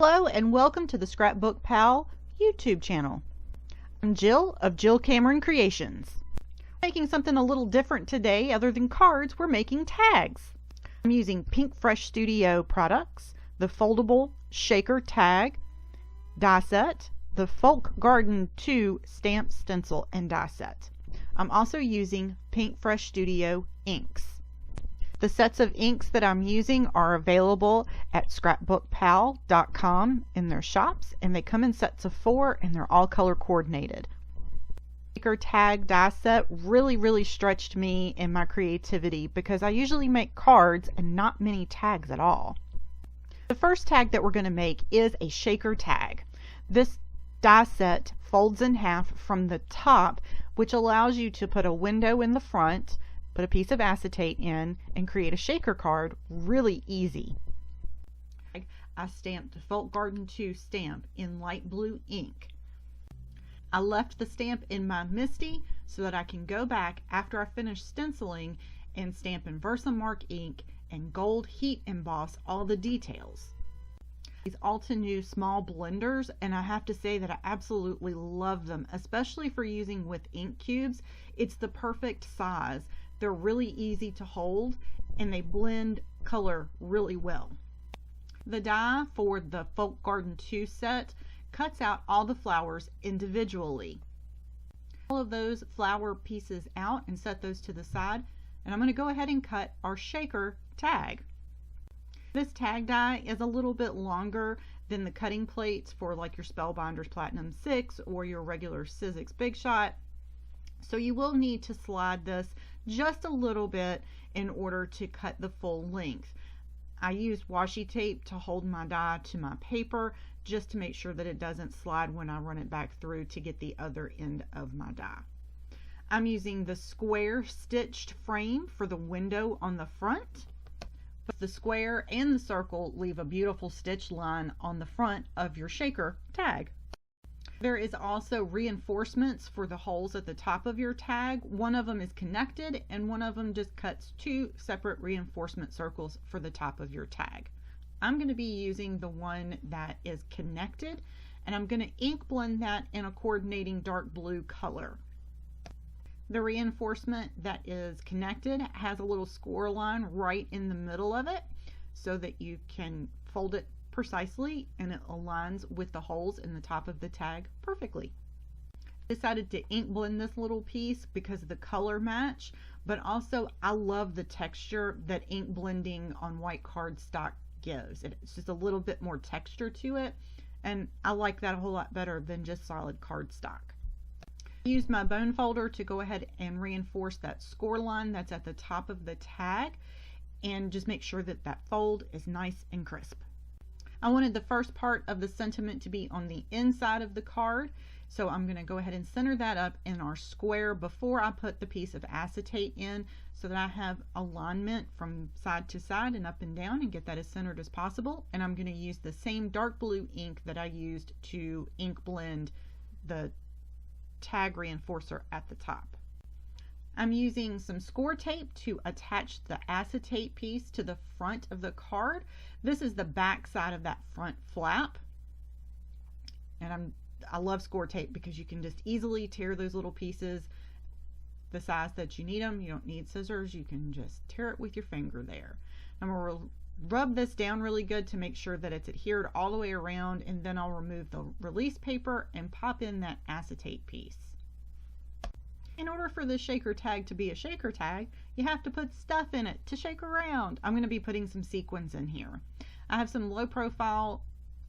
Hello and welcome to the ScrapbookPal YouTube channel. I'm Jill of Jill Cameron Creations. Making something a little different today. Other than cards, we're making tags. I'm using Pinkfresh Studio products, the Foldable Shaker Tag Die set, the Folk Garden 2 Stamp Stencil and Die set. I'm also using Pinkfresh Studio inks. The sets of inks that I'm using are available at ScrapbookPal.com in their shops, and they come in sets of 4 and they're all color coordinated. Shaker Tag Die set really stretched me in my creativity because I usually make cards and not many tags at all. The first tag that we're going to make is a shaker tag. This die set folds in half from the top, which allows you to put a window in the front, put a piece of acetate in, and create a shaker card really easy. I stamped the Folk Garden 2 stamp in light blue ink. I left the stamp in my Misty so that I can go back after I finish stenciling and stamp in Versamark ink and gold heat emboss all the details. These Altenew small blenders, and I have to say that I absolutely love them, especially for using with ink cubes. It's the perfect size. They're really easy to hold and they blend color really well. The die for the Folk Garden 2 set cuts out all the flowers individually. All of those flower pieces out and set those to the side, and I'm going to go ahead and cut our shaker tag. This tag die is a little bit longer than the cutting plates for like your Spellbinders Platinum 6 or your regular Sizzix Big Shot. So you will need to slide this just a little bit in order to cut the full length. I used washi tape to hold my die to my paper just to make sure that it doesn't slide when I run it back through to get the other end of my die. I'm using the square stitched frame for the window on the front. The square and the circle leave a beautiful stitch line on the front of your shaker tag. There is also reinforcements for the holes at the top of your tag. One of them is connected and one of them just cuts 2 separate reinforcement circles for the top of your tag. I'm going to be using the one that is connected, and I'm going to ink blend that in a coordinating dark blue color. The reinforcement that is connected has a little score line right in the middle of it so that you can fold it precisely and it aligns with the holes in the top of the tag perfectly. I decided to ink blend this little piece because of the color match, but also I love the texture that ink blending on white cardstock gives. It's just a little bit more texture to it, and I like that a whole lot better than just solid cardstock. I used my bone folder to go ahead and reinforce that score line that's at the top of the tag and just make sure that that fold is nice and crisp. I wanted the first part of the sentiment to be on the inside of the card, so I'm going to go ahead and center that up in our square before I put the piece of acetate in so that I have alignment from side to side and up and down and get that as centered as possible. And I'm going to use the same dark blue ink that I used to ink blend the tag reinforcer at the top. I'm using some score tape to attach the acetate piece to the front of the card. This is the back side of that front flap, and I love score tape because you can just easily tear those little pieces the size that you need them. You don't need scissors, you can just tear it with your finger there. I'm going to rub this down really good to make sure that it's adhered all the way around, and then I'll remove the release paper and pop in that acetate piece. In order for this shaker tag to be a shaker tag, you have to put stuff in it to shake around. I'm going to be putting some sequins in here. I have some low profile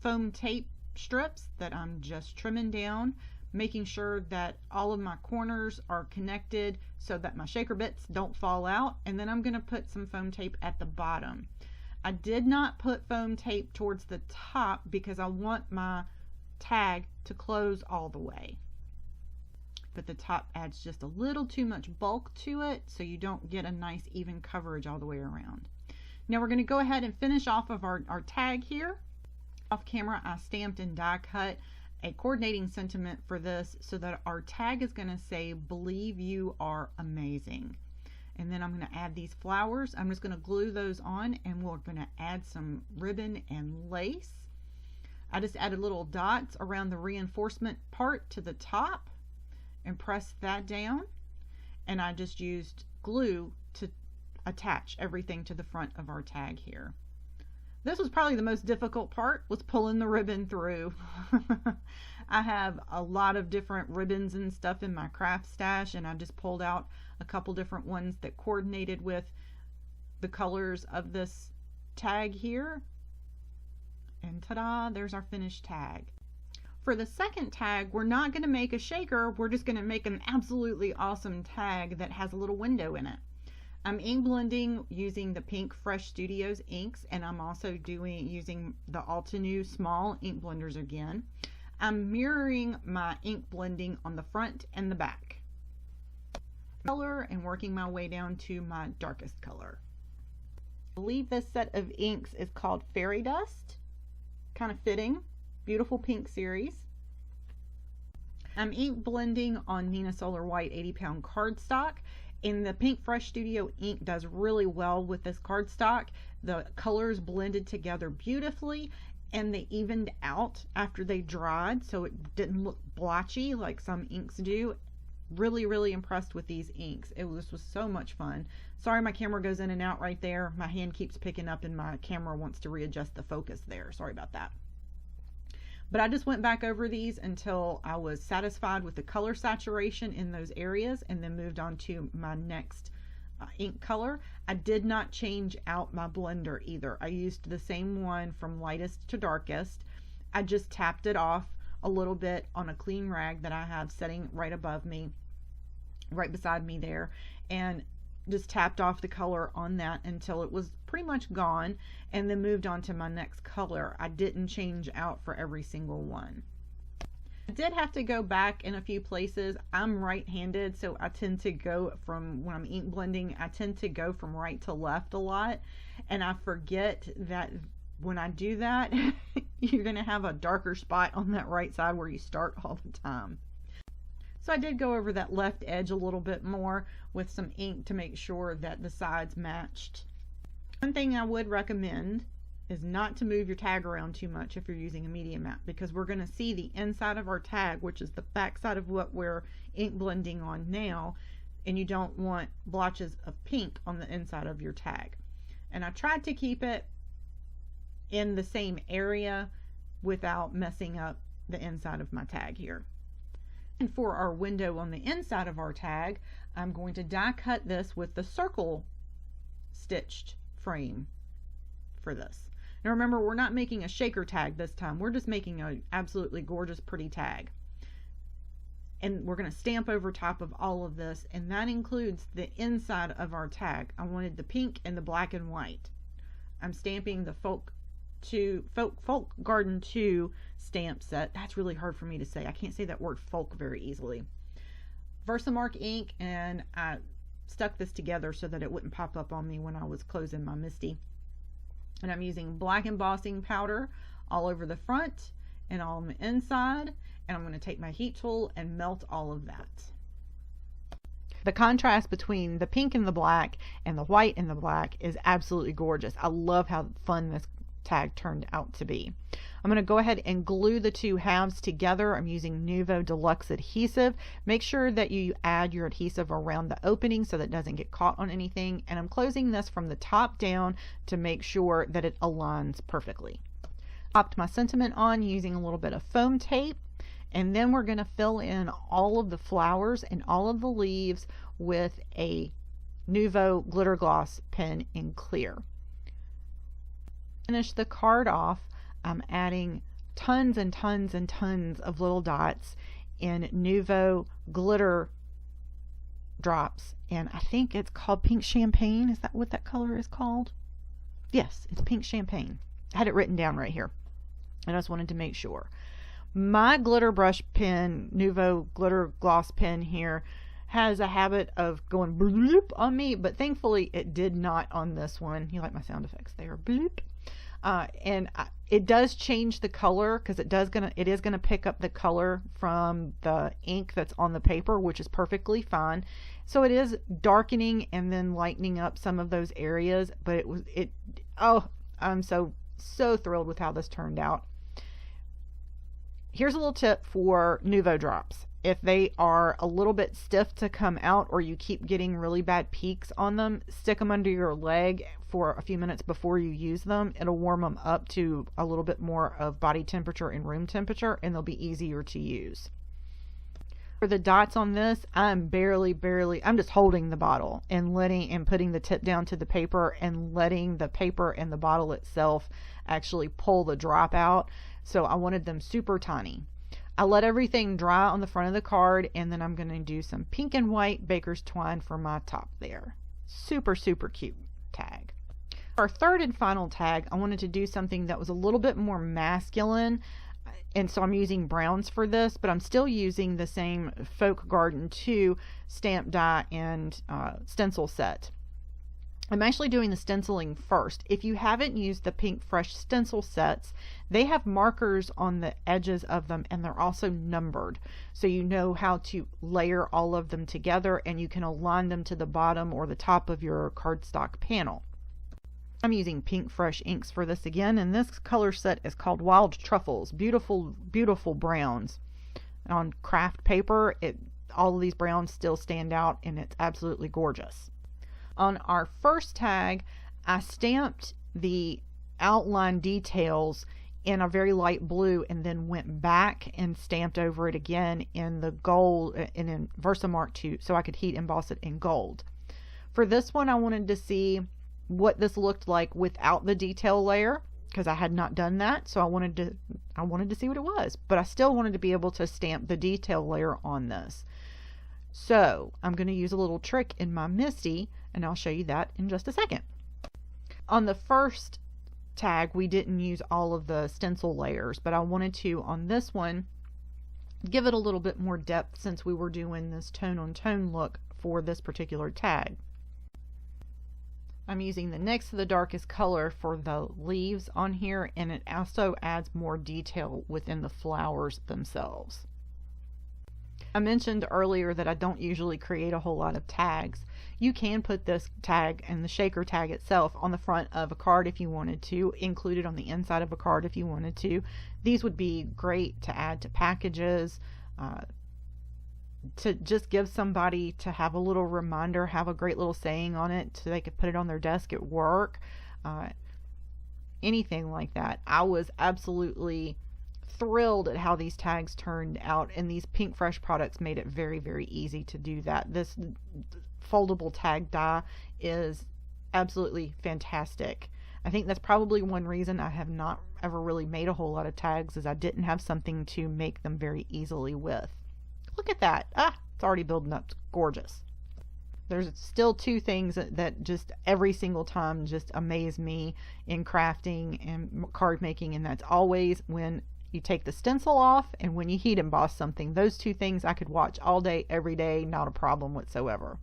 foam tape strips that I'm just trimming down, making sure that all of my corners are connected so that my shaker bits don't fall out, and then I'm going to put some foam tape at the bottom. I did not put foam tape towards the top because I want my tag to close all the way. But the top adds just a little too much bulk to it, so you don't get a nice even coverage all the way around. Now we're going to go ahead and finish off of our tag here. Off camera, I stamped and die cut a coordinating sentiment for this so that our tag is going to say, "Believe you are amazing." And then I'm going to add these flowers. I'm just going to glue those on, and we're going to add some ribbon and lace. I just added little dots around the reinforcement part to the top and pressed that down, and I just used glue to attach everything to the front of our tag here. This was probably the most difficult part, was pulling the ribbon through. I have a lot of different ribbons and stuff in my craft stash, and I just pulled out a couple different ones that coordinated with the colors of this tag here. And ta-da, there's our finished tag. For the second tag, we're not going to make a shaker, we're just going to make an absolutely awesome tag that has a little window in it. I'm ink blending using the Pinkfresh Studios inks, and I'm also using the Altenew small ink blenders again. I'm mirroring my ink blending on the front and the back. Color and working my way down to my darkest color. I believe this set of inks is called Fairy Dust. Kind of fitting. Beautiful pink series. I'm ink blending on Nina Solar White 80-pound cardstock. And the Pinkfresh Studio ink does really well with this cardstock. The colors blended together beautifully, and they evened out after they dried, so it didn't look blotchy like some inks do. Really, really impressed with these inks. This was so much fun. Sorry my camera goes in and out right there. My hand keeps picking up and my camera wants to readjust the focus there. Sorry about that. But I just went back over these until I was satisfied with the color saturation in those areas, and then moved on to my next ink color. I did not change out my blender either. I used the same one from lightest to darkest. I just tapped it off a little bit on a clean rag that I have sitting right above me, right beside me there, and just tapped off the color on that until it was pretty much gone, and then moved on to my next color. I didn't change out for every single one. I did have to go back in a few places. I'm right-handed, so I tend to go from, when I'm ink blending, I tend to go from right to left a lot, and I forget that when I do that, you're going to have a darker spot on that right side where you start all the time. So I did go over that left edge a little bit more with some ink to make sure that the sides matched. One thing I would recommend is not to move your tag around too much if you're using a media mat, because we're going to see the inside of our tag, which is the back side of what we're ink blending on now, and you don't want blotches of pink on the inside of your tag. And I tried to keep it in the same area without messing up the inside of my tag here. And for our window on the inside of our tag, I'm going to die cut this with the circle stitched frame for this. Now remember, we're not making a shaker tag this time. We're just making an absolutely gorgeous, pretty tag. And we're going to stamp over top of all of this, and that includes the inside of our tag. I wanted the pink and the black and white. I'm stamping the Folk Garden 2 stamp set. That's really hard for me to say. I can't say that word folk very easily. Versamark ink, and I stuck this together so that it wouldn't pop up on me when I was closing my MISTI. And I'm using black embossing powder all over the front and all on the inside, and I'm going to take my heat tool and melt all of that. The contrast between the pink and the black and the white and the black is absolutely gorgeous. I love how fun this tag turned out to be. I'm going to go ahead and glue the two halves together. I'm using Nuvo Deluxe adhesive. Make sure that you add your adhesive around the opening so that it doesn't get caught on anything. And I'm closing this from the top down to make sure that it aligns perfectly. Popped my sentiment on using a little bit of foam tape, and then we're going to fill in all of the flowers and all of the leaves with a Nuvo glitter gloss pen in clear. Finish the card off. I'm adding tons and tons and tons of little dots in Nuvo glitter drops, and I think it's called Pink Champagne. Is that what that color is called? Yes, it's Pink Champagne. I had it written down right here, and I just wanted to make sure. My glitter brush pen, Nuvo glitter gloss pen here, has a habit of going bloop on me, but thankfully it did not on this one. You like my sound effects there, bloop. It does change the color, because it is gonna pick up the color from the ink that's on the paper, which is perfectly fine. So it is darkening and then lightening up some of those areas, but I'm so thrilled with how this turned out. Here's a little tip for Nuvo drops. If they are a little bit stiff to come out, or you keep getting really bad peaks on them, stick them under your leg for a few minutes before you use them. It'll warm them up to a little bit more of body temperature and room temperature, and they'll be easier to use. For the dots on this, I'm just holding the bottle and putting the tip down to the paper and letting the paper and the bottle itself actually pull the drop out. So I wanted them super tiny. I let everything dry on the front of the card, and then I'm going to do some pink and white baker's twine for my top there. Super, super cute tag. For our third and final tag, I wanted to do something that was a little bit more masculine, and so I'm using browns for this, but I'm still using the same Folk Garden 2 stamp die and stencil set. I'm actually doing the stenciling first. If you haven't used the Pinkfresh stencil sets, they have markers on the edges of them, and they're also numbered. So you know how to layer all of them together, and you can align them to the bottom or the top of your cardstock panel. I'm using Pinkfresh inks for this again, and this color set is called Wild Truffles. Beautiful, beautiful browns. On craft paper, all of these browns still stand out, and it's absolutely gorgeous. On our first tag, I stamped the outline details in a very light blue, and then went back and stamped over it again in the gold, in Versamark 2, so I could heat emboss it in gold. For this one, I wanted to see what this looked like without the detail layer, because I had not done that, so I wanted to see what it was, but I still wanted to be able to stamp the detail layer on this. So I'm going to use a little trick in my MISTI, and I'll show you that in just a second. On the first tag, we didn't use all of the stencil layers, but I wanted to, on this one, give it a little bit more depth, since we were doing this tone on tone look for this particular tag. I'm using the next to the darkest color for the leaves on here, and it also adds more detail within the flowers themselves. I mentioned earlier that I don't usually create a whole lot of tags. You can put this tag and the shaker tag itself on the front of a card if you wanted to, include it on the inside of a card if you wanted to. These would be great to add to packages, to just give somebody to have a little reminder, have a great little saying on it so they could put it on their desk at work, anything like that. I was absolutely thrilled at how these tags turned out, and these Pinkfresh products made it very, very easy to do that. This foldable tag die is absolutely fantastic. I think that's probably one reason I have not ever really made a whole lot of tags, is I didn't have something to make them very easily with. Look at that. It's already building up. It's gorgeous. There's still two things that just every single time just amaze me in crafting and card making, and that's always when you take the stencil off and when you heat emboss something. Those two things I could watch all day, every day, not a problem whatsoever.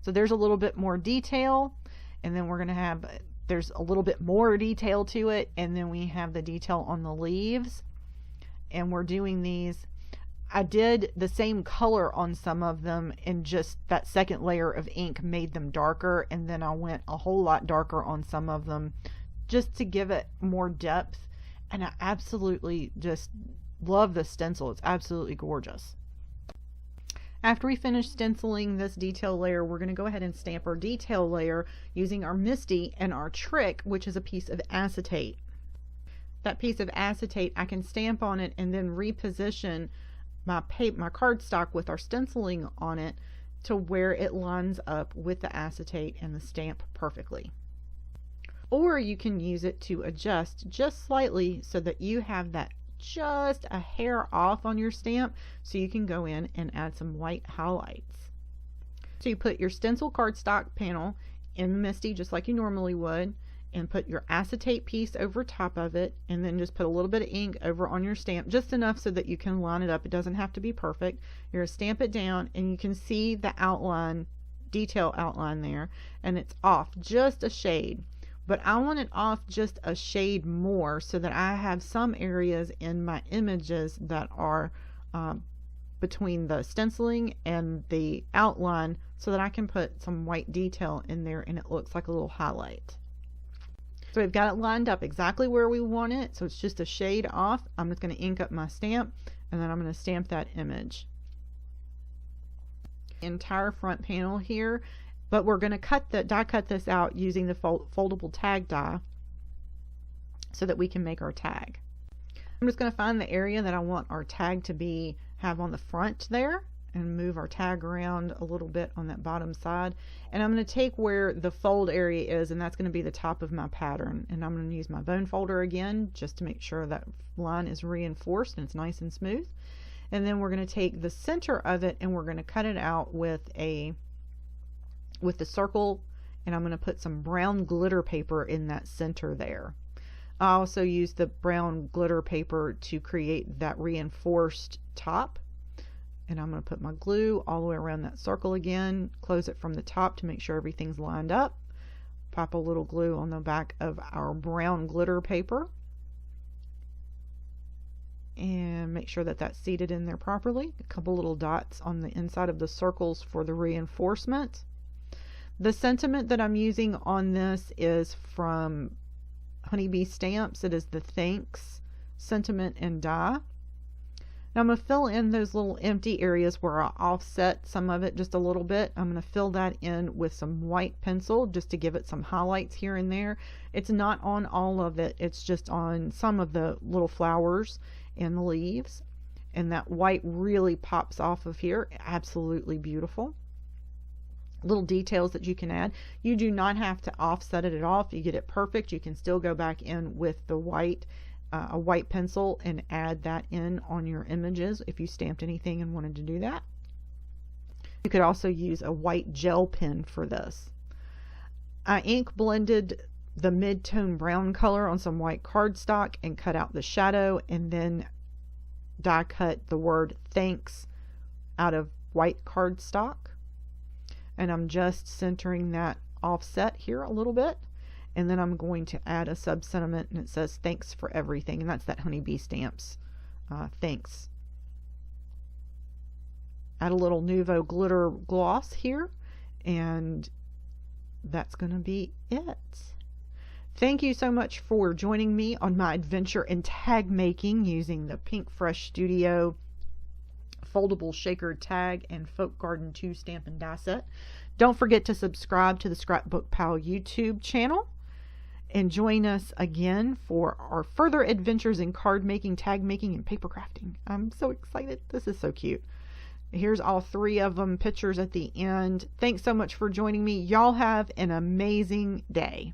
So there's a little bit more detail, and then we're going to have, there's a little bit more detail to it, and then we have the detail on the leaves, and we're doing these. I did the same color on some of them, and just that second layer of ink made them darker, and then I went a whole lot darker on some of them just to give it more depth. And I absolutely just love the stencil. It's absolutely gorgeous. After we finish stenciling this detail layer, we're going to go ahead and stamp our detail layer using our MISTI and our trick, which is a piece of acetate. That piece of acetate, I can stamp on it and then reposition my cardstock with our stenciling on it to where it lines up with the acetate and the stamp perfectly. Or you can use it to adjust just slightly so that you have that just a hair off on your stamp, so you can go in and add some white highlights. So you put your stencil cardstock panel in the MISTI just like you normally would, and put your acetate piece over top of it, and then just put a little bit of ink over on your stamp, just enough so that you can line it up. It doesn't have to be perfect. You're going to stamp it down, and you can see the outline, detail outline there, and it's off just a shade. But I want it off just a shade more so that I have some areas in my images that are between the stenciling and the outline, so that I can put some white detail in there and it looks like a little highlight. So we've got it lined up exactly where we want it. So it's just a shade off. I'm just going to ink up my stamp, and then I'm going to stamp that image. Entire front panel here, but we're going to die cut this out using the foldable tag die so that we can make our tag. I'm just going to find the area that I want our tag to have on the front there, and move our tag around a little bit on that bottom side. And I'm going to take where the fold area is, and that's going to be the top of my pattern. And I'm going to use my bone folder again just to make sure that line is reinforced and it's nice and smooth. And then we're going to take the center of it and we're going to cut it out with the circle, and I'm going to put some brown glitter paper in that center there. I also use the brown glitter paper to create that reinforced top. And I'm going to put my glue all the way around that circle again, close it from the top to make sure everything's lined up. Pop a little glue on the back of our brown glitter paper. And make sure that that's seated in there properly. A couple little dots on the inside of the circles for the reinforcement. The sentiment that I'm using on this is from Honeybee Stamps. It is the Thanks sentiment and die. Now I'm going to fill in those little empty areas where I offset some of it just a little bit. I'm going to fill that in with some white pencil just to give it some highlights here and there. It's not on all of it, it's just on some of the little flowers and the leaves. And that white really pops off of here. Absolutely beautiful. Little details that you can add. You do not have to offset it at all. If you get it perfect, you can still go back in with the white a white pencil and add that in on your images if you stamped anything and wanted to do that. You could also use a white gel pen for this. I ink blended the mid-tone brown color on some white cardstock and cut out the shadow, and then die cut the word thanks out of white cardstock. And I'm just centering that offset here a little bit. And then I'm going to add a sub-sentiment, and it says thanks for everything, and that's that Honeybee Stamps thanks. Add a little Nuvo glitter gloss here, and that's going to be it. Thank you so much for joining me on my adventure in tag making using the Pinkfresh Studio Foldable Shaker Tag and Folk Garden 2 Stamp and Die Set. Don't forget to subscribe to the ScrapbookPal YouTube channel. And join us again for our further adventures in card making, tag making, and paper crafting. I'm so excited. This is so cute. Here's all 3 of them, pictures at the end. Thanks so much for joining me. Y'all have an amazing day.